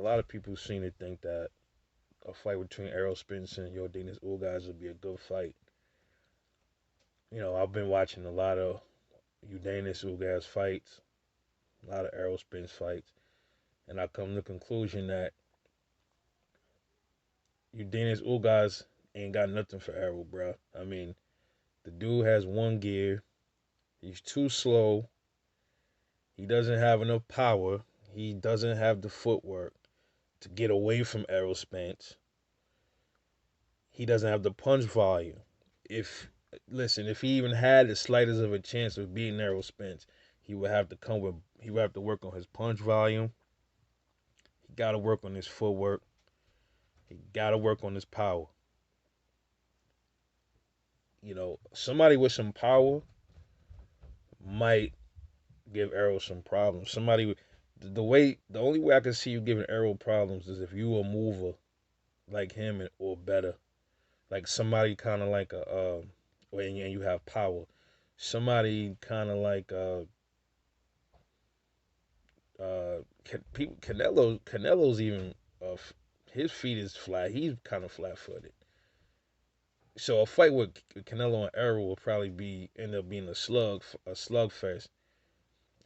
lot of people seem to think that a fight between Errol Spence and Yordenis Ugas would be a good fight. I've been watching a lot of Yordenis Ugas fights, a lot of Errol Spence fights, and I come to the conclusion that Yordenis Ugas ain't got nothing for Errol, bro. I mean, the dude has one gear. He's too slow. He doesn't have enough power. He doesn't have the footwork to get away from Errol Spence. He doesn't have the punch volume. If if he even had the slightest of a chance of beating Errol Spence, he would have to work on his punch volume. He got to work on his footwork. He got to work on his power. Somebody with some power might give Errol some problems. The only way I can see you giving Errol problems is if you a mover like him or better, like somebody kind of like and you have power. Somebody kind of like Canelo's even his feet is flat. He's kind of flat footed. So a fight with Canelo and Errol will probably end up being a slugfest,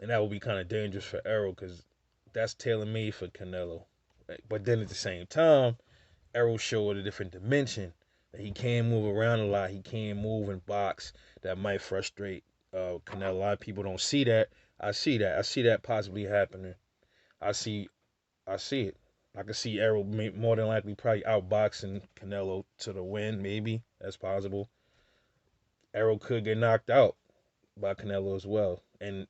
and that will be kind of dangerous for Errol because that's tailor made for Canelo. But then at the same time, Errol showed a different dimension that he can move around a lot. He can move and box. That might frustrate Canelo. A lot of people don't see that. I see that. I see that possibly happening. I see. I see it. I can see Errol more than likely probably outboxing Canelo to the win. Maybe that's possible. Errol could get knocked out by Canelo as well, and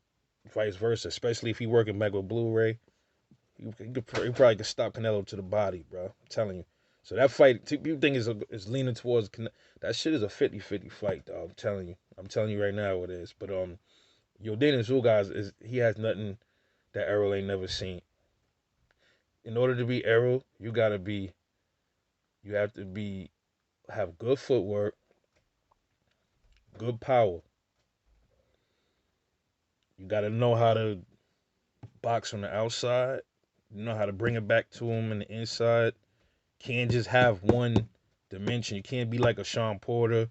vice versa. Especially if he working back with Blu-ray, he probably could stop Canelo to the body, bro. I'm telling you. So that fight, people think is leaning towards that shit is a 50-50 fight, dog. I'm telling you. I'm telling you right now it is. But Yordenis Ugas he has nothing that Errol ain't never seen. In order to be Errol, you have to have good footwork, good power. You got to know how to box on the outside. You know how to bring it back to him in the inside. Can't just have one dimension. You can't be like a Sean Porter,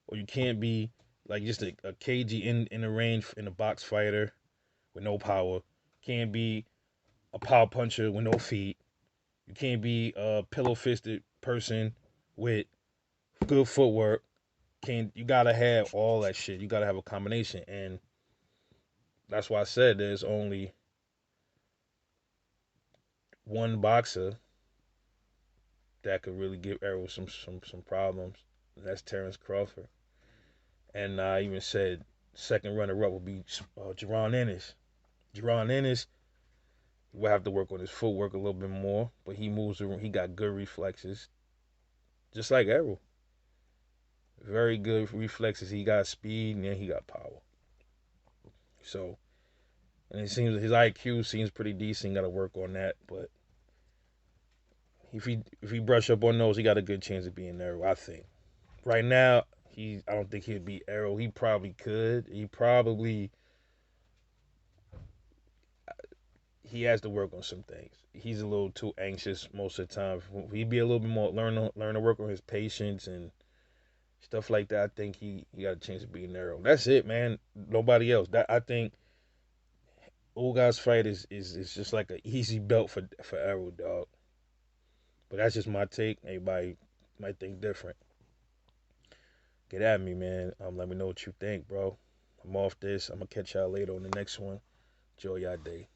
or you can't be like just a KG in the range in a box fighter with no power. Can't be a power puncher with no feet. You can't be a pillow fisted person with good footwork. You gotta have all that shit. You gotta have a combination, and that's why I said there's only one boxer that could really give Errol some problems. And that's Terrence Crawford. And I even said second runner up would be Jaron Ennis. Jaron Ennis will have to work on his footwork a little bit more, but he moves around. He got good reflexes, just like Errol. Very good reflexes. He got speed and he got power. So, and it seems his IQ seems pretty decent. Got to work on that, but if he brush up on those, he got a good chance of being Errol. I think. Right now, I don't think he'd beat Errol. He probably could. He has to work on some things. He's a little too anxious most of the time. He'd be a little bit more learn to work on his patience and stuff like that. I think he got a chance of beating Errol. That's it, man. Nobody else. That I think Ugas fight is just like an easy belt for Errol, dog. But that's just my take. Everybody might think different. Get at me, man. Let me know what you think, bro. I'm off this. I'm gonna catch y'all later on the next one. Enjoy y'all day.